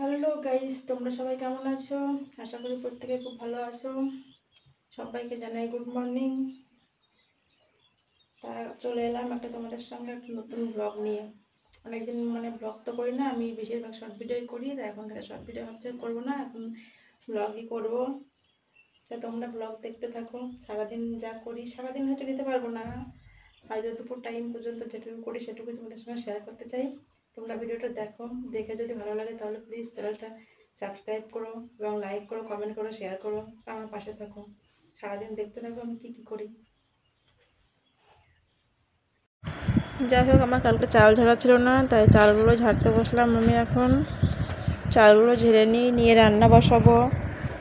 Hello guys, তোমরা সবাই কেমন আছো? আশা করি প্রত্যেকে খুব ভালো আছো। সবাইকে জানাই গুড মর্নিং। তা চলে এলাম তোমাদের সঙ্গে একটা নতুন ব্লগ নিয়ে। অনেকদিন ব্লগ তো করি না, আমি বেশিরভাগ শর্ট ভিডিওই করি। তাই এখন থেকে শর্ট ভিডিও ভাবছি করবো না, এখন ব্লগই করবো। তা তোমরা ব্লগ দেখতে থাকো। সারাদিন যা করি, সারাদিন হয়তো দিতে পারবো না, হয়তো দুপুর টাইম পর্যন্ত যেটুকু করি সেটুকুই তোমাদের সঙ্গে শেয়ার করতে চাই। তোমরা ভিডিওটা দেখো, দেখে যদি ভালো লাগে তাহলে প্লিজ চ্যানেলটা সাবস্ক্রাইব করো এবং লাইক করো, কমেন্ট করো, শেয়ার করো, আমার পাশে থাকো। সারাদিন দেখতে থাকো আমি কী কী করি। যাই হোক, আমার কালকে চাল ঝাড়া ছিল না, তাই চালগুলো ঝাড়তে বসলাম। আমি এখন চালগুলো ঝেড়ে নিয়ে রান্না বসাবো।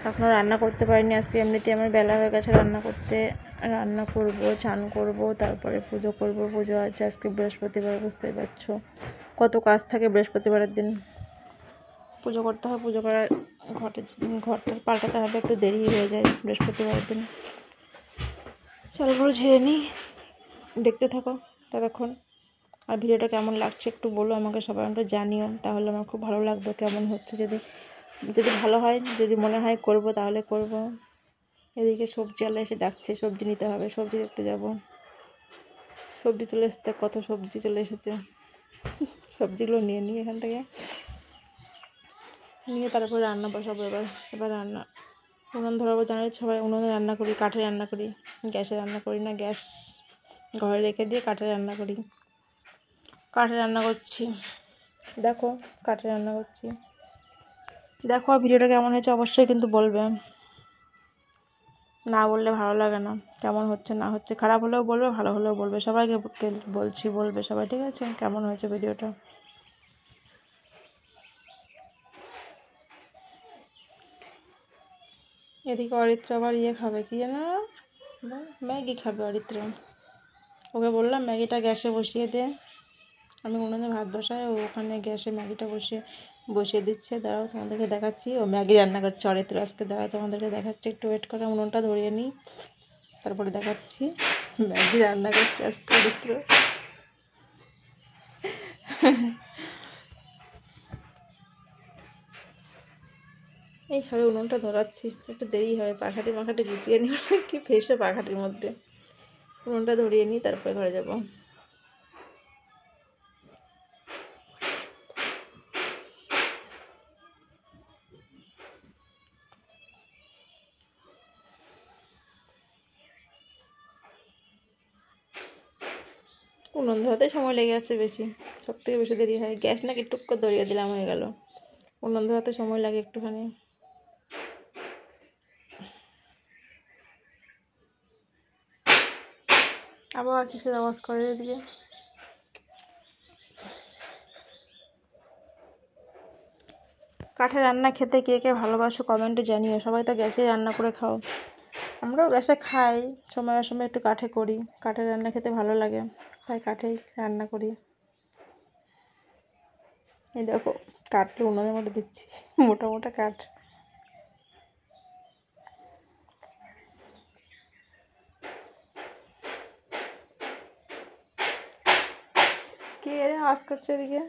এখনও রান্না করতে পারিনি আজকে, এমনিতেই আমার বেলা হয়ে গেছে রান্না করতে। রান্না করব, চান করব, তারপরে পুজো করব। পুজো আছে আজকে বৃহস্পতিবার, বুঝতেই পারছো কত কাজ থাকে বৃহস্পতিবারের দিন। পুজো করতে হবে, পুজো করার ঘরটা পাল্টাতে হবে, একটু দেরি হয়ে যায় বৃহস্পতিবারের দিন। চালগুলো ঝেড়ে নিই, দেখতে থাকো ততক্ষণ। আর ভিডিওটা কেমন লাগছে একটু বলো আমাকে, সবাই একটু জানিও, তাহলে আমার খুব ভালো লাগবে কেমন হচ্ছে। যদি ভালো হয়, যদি মনে হয় করব তাহলে করব। এদিকে সবজি আলা এসে ডাকছে, সবজি নিতে হবে, সবজি দেখতে যাব। সবজি চলে এসেছে, কত সবজি চলে এসেছে। সবজিগুলো নিয়ে নিই এখান থেকে, নিয়ে তারপরে রান্না বসাবো। এবার রান্না উনুন ধরাবো। জানাই সবাই উনুনে রান্না করি, কাঠে রান্না করি, গ্যাসে রান্না করি না। গ্যাস ঘরে রেখে দিয়ে কাঠে রান্না করি। কাঠে রান্না করছি, দেখো কাঠে রান্না করছি। দেখো আর ভিডিওটা কেমন হয়েছে অবশ্যই কিন্তু বলবে, না বললে ভালো লাগে না। কেমন হচ্ছে না হচ্ছে, খারাপ হলেও বলবে, ভালো হলেও বলবে, সবাইকে বলবে সবাই, ঠিক আছে? কেমন হয়েছে ভিডিওটা। এদিকে অরিত্র আবার খাবে, কি যেন ম্যাগি খাবে অরিত্র। ওকে বললাম ম্যাগিটা গ্যাসে বসিয়ে দে, আমি উনুনে ভাত বসাই, ও ওখানে গ্যাসে ম্যাগিটা বসিয়ে দিচ্ছে। দাঁড়াও তোমাদেরকে দেখাচ্ছি, ও ম্যাগি রান্না করছে অরিত্র আজকে। দাঁড়াও তোমাদেরকে দেখাচ্ছি, একটু ওয়েট করে, উনুনটা ধরিয়ে নিই, তারপরে দেখাচ্ছি। ম্যাগি রান্না করছে আজকে অরিত্র। এই সবে উনুনটা ধরাচ্ছি, একটু দেরি হয়, পাখাটি মাখাটি গুছিয়ে নিই। কি ফেসে পাখাটির মধ্যে। উনুনটা ধরিয়ে নিই, তারপরে ঘরে যাব। উনুন ধরাতে সময় লেগে যাচ্ছে বেশি, সব থেকে বেশি দেরি হয়। গ্যাস নাকি টুক করে ধরিয়ে দিলাম, হয়ে গেল। উনুন ধরাতে সময় লাগে একটুখানি। আবার কিসের আওয়াজ করে এদিকে। কাঠে রান্না খেতে কে কে ভালোবাসো কমেন্টে জানিও। সবাই তো গ্যাসে রান্না করে খাও, আমরাও গ্যাসে খাই, সময় সময় একটু কাঠে করি। কাঠে রান্না খেতে ভালো লাগে, তাই কাঠেই রান্না করি। এই দেখো কাঠটা উনুনের মধ্যে দিচ্ছি, মোটা মোটা কাঠ। কে এর আওয়াজ করছে এদিকে।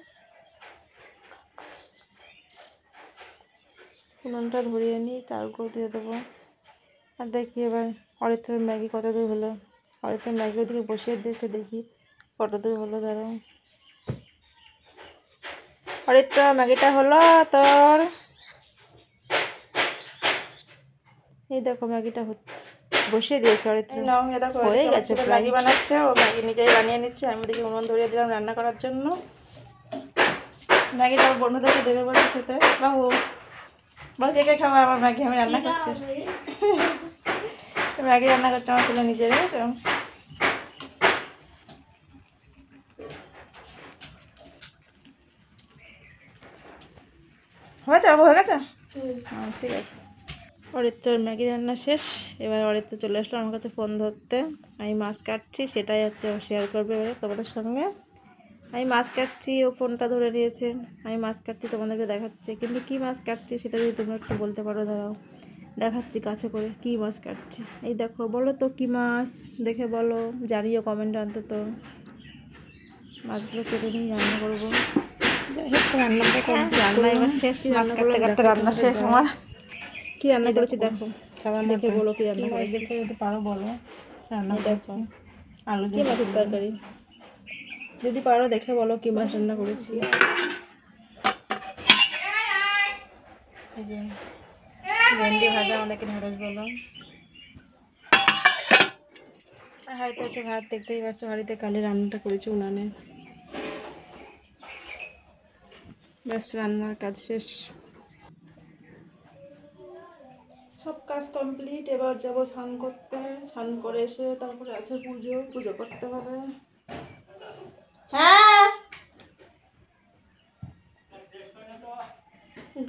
উনুনটা ধরিয়ে নিই, তার উপর দিয়ে দেবো। আর দেখি এবার অরিত্রের ম্যাগি কত দূর হলো। অরিত্রের ম্যাগি ওদিকে বসিয়ে দিয়েছে, দেখি কত দূর হলো। দাঁড়াও অরিত্র, ম্যাগিটা হলো তোর। এই দেখো ম্যাগিটা হচ্ছে, বসিয়ে দিয়েছে অরিত্র, হয়ে গেছে। ম্যাগি বানাচ্ছে, ও ম্যাগি নিজেই বানিয়ে নিচ্ছে। আমি দেখি উনুন ধরিয়ে দিলাম রান্না করার জন্য। ম্যাগিটা ওর বন্ধুদেরকে দেবে বলছে খেতে। বাবু বল কে কে খাবো আমার ম্যাগি, আমি রান্না করছি। ম্যাগি রান্না করছে আমার ছেলে নিজে, দেখেছো? হয়েছে বাবু, হয়ে গেছে? ঠিক আছে। অরিত্রর ম্যাগি রান্না শেষ। এবার অরিত্র চলে আসলো আমার কাছে ফোন ধরতে। আমি মাছ কাটছি, সেটাই হচ্ছে ও শেয়ার করবে এবারে তোমাদের সঙ্গে। আমি মাছ কাটছি, ও ফোনটা ধরে নিয়েছে। আমি মাছ কাটছি, তোমাদেরকে দেখাচ্ছি, কিন্তু কী মাছ কাটছি সেটা যদি তোমরা একটু বলতে পারো। দাঁড়াও দেখাচ্ছি কাছে করে কী মাছ কাটছি। এই দেখো, বলো তো কী মাছ, দেখে বলো, জানিও কমেন্টে অন্তত। মাছগুলো কেটে নিয়ে রান্না করবো। যাই হোক রান্নাটা রান্না এবার শেষ, মাছ কাটতে কাটতে রান্না শেষ আমার। কি রান্না করেছি দেখো, দেখে বলো কি রান্না করেছি। দেখে যদি পারো বলো। রান্না দেখো আলু কি মাছের তরকারি, যদি পারো দেখে বলো কি মাছ রান্না করেছি। এই যে ভেন্ডি ভাজা, অনেকে ঢেঁড়স বলো। আর হাঁড়িতে আছে ভাত, দেখতেই পাচ্ছ হাঁড়িতে কালি রান্নাটা করেছি উনানে। ব্যাস রান্নার কাজ শেষ, সব কাজ কমপ্লিট। এবার যাব স্নান করতে, স্নান করে এসে তারপরে আছে পুজো, পুজো করতে হবে। হ্যাঁ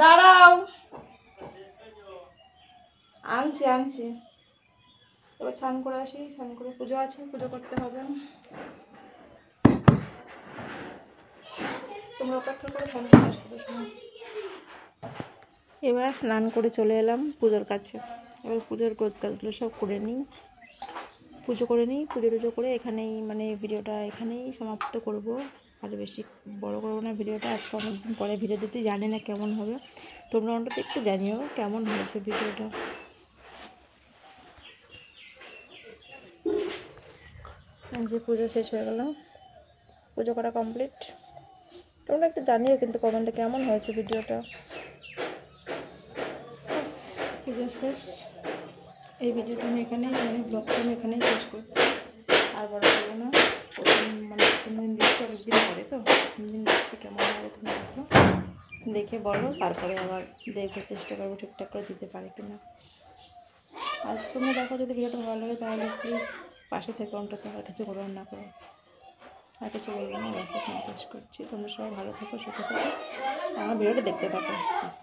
দাঁড়াও, আনছি আনছি। এবার স্নান করে আসি, স্নান করে পুজো আছে, পুজো করতে হবে। তোমরা অপেক্ষা করে স্নান করে আসতে। এবার স্নান করে চলে এলাম পুজোর কাছে। এবার পুজোর গোছ গাছগুলো সব করে নিই, পুজো করে নিই। পুজো টুজো করে এখানেই মানে ভিডিওটা এখানেই সমাপ্ত করব, আর বেশি বড় করবো না ভিডিওটা। আজকে অনেকদিন পরে ভিডিও দিচ্ছি, জানি না কেমন হবে, তোমরা অন্তত একটু জানিও কেমন হয়েছে ভিডিওটা। যে পুজো শেষ হয়ে গেল, পুজো করা কমপ্লিট। তোমরা একটু জানিও কিন্তু কমেন্টে কেমন হয়েছে ভিডিওটা। পুজো শেষ, এই ভিডিওটা আমি এখানেই মানে ব্লগটা আমি এখানেই শেষ করছি, আর বড় করবো না। মানে প্রথম দিন দিচ্ছি, অনেকদিন পরে তো প্রথম দিন দিচ্ছি, কেমন হবে তুমি দেখো, দেখে বলো, তারপরে আবার দেখবো, চেষ্টা করবো ঠিকঠাক করে দিতে পারি কিনা। আর তোমরা দেখো যদি ভিডিওটা ভালো লাগে তাহলে প্লিজ পাশে থেকে অন্তত আর কিছু করো না করো, আর কিছু বলবো না, ব্যাস এখানে শেষ করছি। তোমরা সবাই ভালো থেকো, সুখে থেকো, আমার ভিডিওটা দেখতে থাকো ব্যাস।